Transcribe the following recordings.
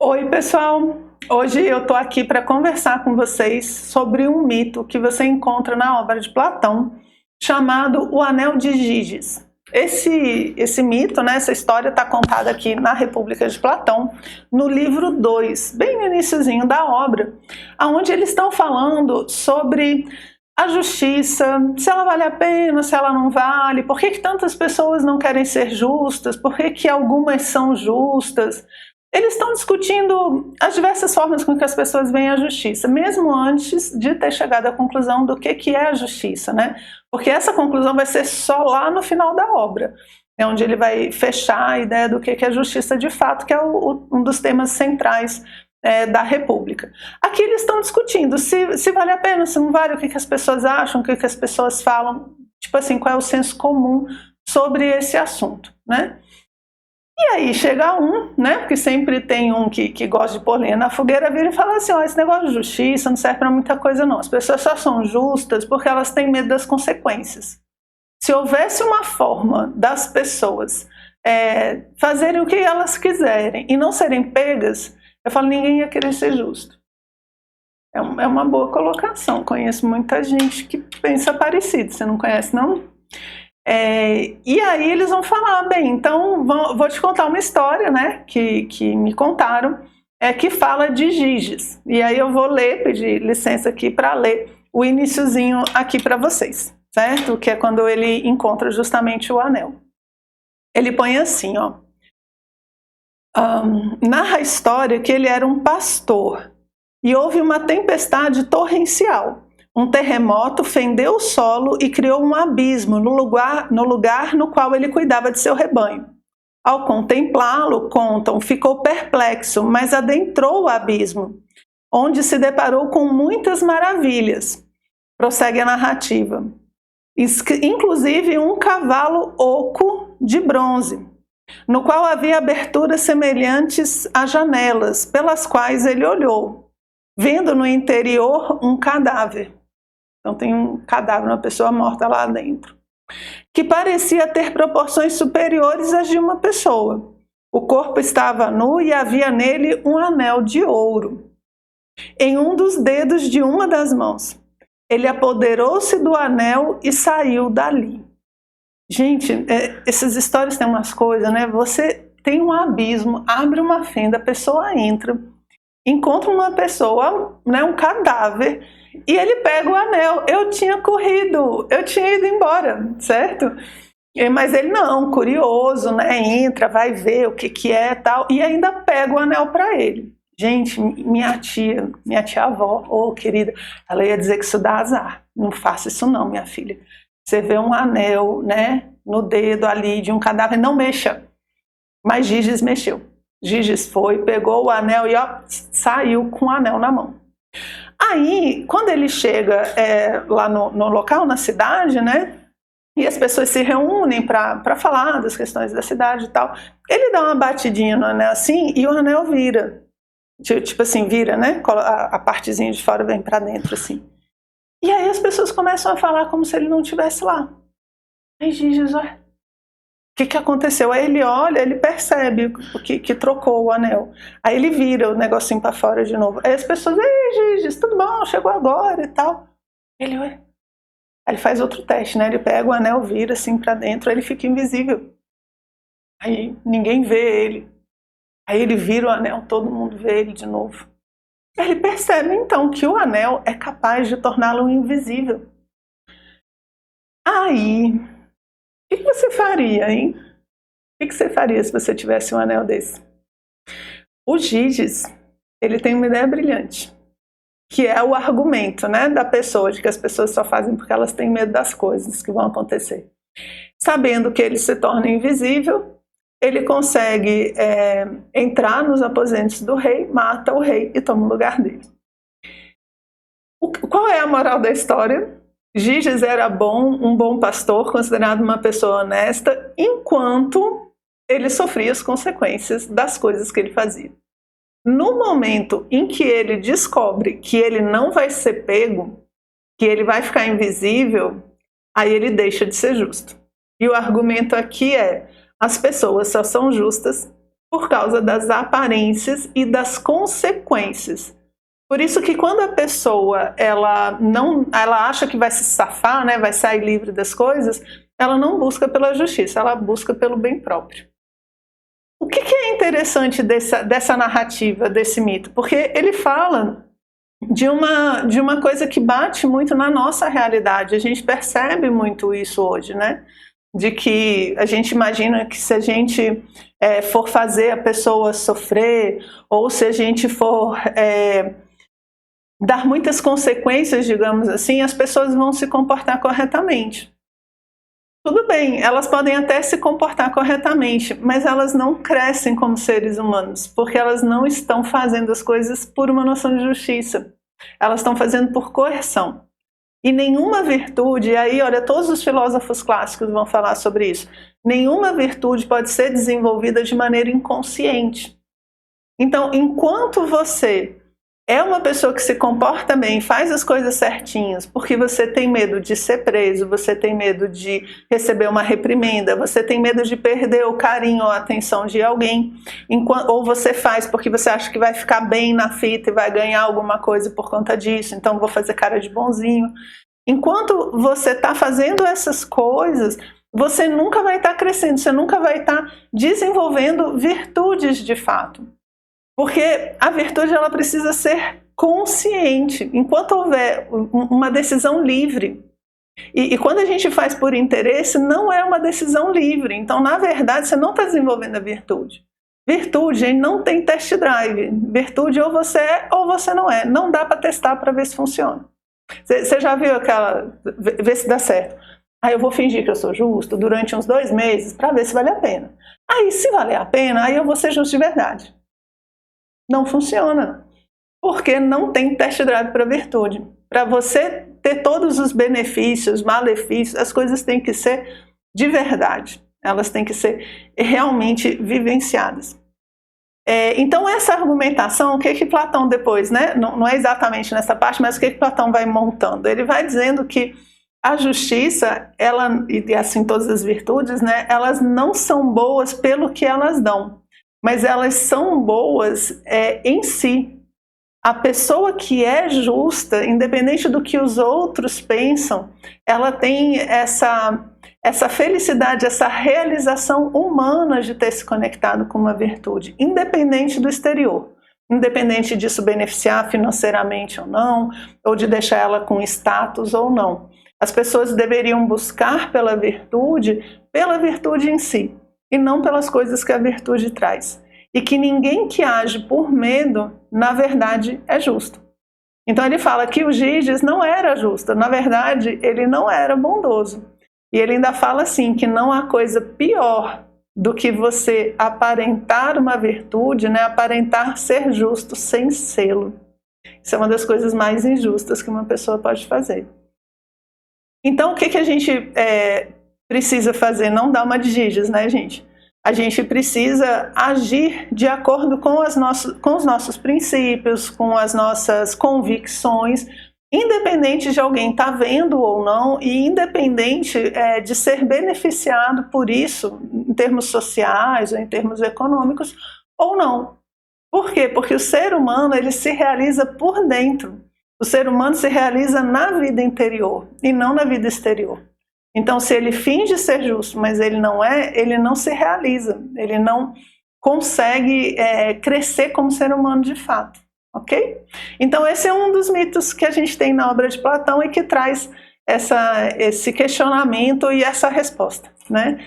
Oi, pessoal! Hoje eu estou aqui para conversar com vocês sobre um mito que você encontra na obra de Platão, chamado o Anel de Giges. Esse mito, né, essa história está contada aqui na República de Platão, no livro 2, bem no iniciozinho da obra, onde eles estão falando sobre a justiça, se ela vale a pena, se ela não vale, por que tantas pessoas não querem ser justas, por que algumas são justas. Eles estão discutindo as diversas formas com que as pessoas veem a justiça, mesmo antes de ter chegado à conclusão do que é a justiça, né? Porque essa conclusão vai ser só lá no final da obra, é onde ele vai fechar a ideia do que é justiça de fato, que é um dos temas centrais da República. Aqui eles estão discutindo se vale a pena, se não vale, o que as pessoas acham, o que as pessoas falam, tipo assim, qual é o senso comum sobre esse assunto, né? E aí chega um, né, porque sempre tem um que gosta de pôr lenha na fogueira, vira e fala assim, ó, esse negócio de justiça não serve para muita coisa não, as pessoas só são justas porque elas têm medo das consequências. Se houvesse uma forma das pessoas fazerem o que elas quiserem e não serem pegas, eu falo, ninguém ia querer ser justo. É uma boa colocação, conheço muita gente que pensa parecido, você não conhece não? E aí eles vão falar, bem, então vou te contar uma história, né, que me contaram, que fala de Giges. E aí eu vou ler, pedir licença aqui para ler o iniciozinho aqui para vocês, certo? Que é quando ele encontra justamente o anel. Ele põe assim, ó. Narra a história que ele era um pastor e houve uma tempestade torrencial. Um terremoto fendeu o solo e criou um abismo no lugar no qual ele cuidava de seu rebanho. Ao contemplá-lo, contam, ficou perplexo, mas adentrou o abismo, onde se deparou com muitas maravilhas. Prossegue a narrativa. Inclusive um cavalo oco de bronze, no qual havia aberturas semelhantes a janelas, pelas quais ele olhou, vendo no interior um cadáver. Então tem um cadáver, uma pessoa morta lá dentro, que parecia ter proporções superiores às de uma pessoa. O corpo estava nu e havia nele um anel de ouro em um dos dedos de uma das mãos. Ele apoderou-se do anel e saiu dali. Gente, essas histórias têm umas coisas, né? Você tem um abismo, abre uma fenda, a pessoa entra, encontra uma pessoa, né, um cadáver, e ele pega o anel. Eu tinha corrido, eu tinha ido embora, certo? Mas ele não, curioso, né, entra, vai ver o que é tal, e ainda pega o anel para ele. Gente, minha tia-avó, oh querida, ela ia dizer que isso dá azar. Não faça isso não, minha filha. Você vê um anel, né, no dedo ali de um cadáver, não mexa. Mas Giges mexeu. Giges foi, pegou o anel e ó, saiu com o anel na mão. Aí, quando ele chega lá no local, na cidade, né, e as pessoas se reúnem para falar das questões da cidade e tal, ele dá uma batidinha no anel assim e o anel vira. Tipo assim, vira, né, a partezinha de fora vem para dentro assim. E aí as pessoas começam a falar como se ele não estivesse lá. Aí Giges, olha, o que aconteceu? Aí ele olha, ele percebe que trocou o anel. Aí ele vira o negocinho para fora de novo. Aí as pessoas, ei Giges, tudo bom? Chegou agora e tal. Ele, ué. Aí ele faz outro teste, né? Ele pega o anel, vira assim para dentro, aí ele fica invisível. Aí ninguém vê ele. Aí ele vira o anel, todo mundo vê ele de novo. Aí ele percebe então que o anel é capaz de torná-lo invisível. Aí, o que você faria, hein? O que você faria se você tivesse um anel desse? O Giges, ele tem uma ideia brilhante, que é o argumento, né, da pessoa, de que as pessoas só fazem porque elas têm medo das coisas que vão acontecer. Sabendo que ele se torna invisível, ele consegue entrar nos aposentos do rei, mata o rei e toma o lugar dele. Qual é a moral da história? Giges era um bom pastor, considerado uma pessoa honesta, enquanto ele sofria as consequências das coisas que ele fazia. No momento em que ele descobre que ele não vai ser pego, que ele vai ficar invisível, aí ele deixa de ser justo. E o argumento aqui é: as pessoas só são justas por causa das aparências e das consequências. Por isso que quando a pessoa ela acha que vai se safar, né, vai sair livre das coisas, ela não busca pela justiça, ela busca pelo bem próprio. O que é interessante dessa narrativa, desse mito? Porque ele fala de uma coisa que bate muito na nossa realidade. A gente percebe muito isso hoje, né? De que a gente imagina que se a gente for fazer a pessoa sofrer, ou se a gente for dar muitas consequências, digamos assim, as pessoas vão se comportar corretamente. Tudo bem, elas podem até se comportar corretamente, mas elas não crescem como seres humanos, porque elas não estão fazendo as coisas por uma noção de justiça. Elas estão fazendo por coerção. E nenhuma virtude, e aí olha, todos os filósofos clássicos vão falar sobre isso, nenhuma virtude pode ser desenvolvida de maneira inconsciente. Então, enquanto você é uma pessoa que se comporta bem, faz as coisas certinhas, porque você tem medo de ser preso, você tem medo de receber uma reprimenda, você tem medo de perder o carinho ou a atenção de alguém, ou você faz porque você acha que vai ficar bem na fita e vai ganhar alguma coisa por conta disso, então vou fazer cara de bonzinho. Enquanto você está fazendo essas coisas, você nunca vai estar crescendo, você nunca vai estar desenvolvendo virtudes de fato. Porque a virtude ela precisa ser consciente, enquanto houver uma decisão livre. E quando a gente faz por interesse, não é uma decisão livre. Então, na verdade, você não está desenvolvendo a virtude. Virtude não tem test drive. Virtude ou você é ou você não é. Não dá para testar para ver se funciona. Você já viu aquela... ver se dá certo. Aí eu vou fingir que eu sou justo durante uns 2 meses para ver se vale a pena. Aí, se valer a pena, aí eu vou ser justo de verdade. Não funciona, porque não tem test drive para virtude. Para você ter todos os benefícios, malefícios, as coisas têm que ser de verdade, elas têm que ser realmente vivenciadas. Então essa argumentação, o que Platão depois, né? Não é exatamente nessa parte, mas o que Platão vai montando? Ele vai dizendo que a justiça, e assim todas as virtudes, né? Elas não são boas pelo que elas dão, mas elas são boas em si. A pessoa que é justa, independente do que os outros pensam, ela tem essa felicidade, essa realização humana de ter se conectado com uma virtude, independente do exterior. Independente disso beneficiar financeiramente ou não, ou de deixar ela com status ou não. As pessoas deveriam buscar pela virtude em si, e não pelas coisas que a virtude traz. E que ninguém que age por medo, na verdade, é justo. Então ele fala que o Giges não era justo, na verdade, ele não era bondoso. E ele ainda fala assim, que não há coisa pior do que você aparentar uma virtude, né? Aparentar ser justo sem sê-lo. Isso é uma das coisas mais injustas que uma pessoa pode fazer. Então o que a gente precisa fazer? Não dar uma de Giges, né, gente? A gente precisa agir de acordo com os nossos princípios, com as nossas convicções, independente de alguém estar vendo ou não, e independente de ser beneficiado por isso, em termos sociais ou em termos econômicos, ou não. Por quê? Porque o ser humano ele se realiza por dentro. O ser humano se realiza na vida interior e não na vida exterior. Então, se ele finge ser justo, mas ele não se realiza, ele não consegue crescer como ser humano de fato, ok? Então, esse é um dos mitos que a gente tem na obra de Platão e que traz esse questionamento e essa resposta, né?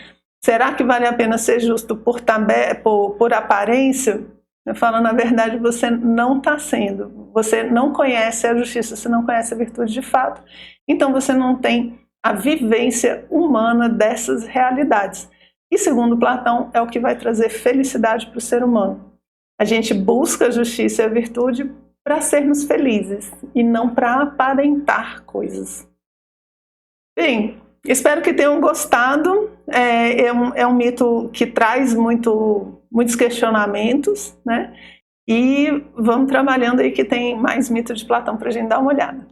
Será que vale a pena ser justo por aparência? Eu falo, na verdade, você não está sendo, você não conhece a justiça, você não conhece a virtude de fato, então você não tem a vivência humana dessas realidades. E segundo Platão, é o que vai trazer felicidade para o ser humano. A gente busca a justiça e a virtude para sermos felizes e não para aparentar coisas. Bem, espero que tenham gostado. É um mito que traz muitos questionamentos, né? E vamos trabalhando aí que tem mais mito de Platão para a gente dar uma olhada.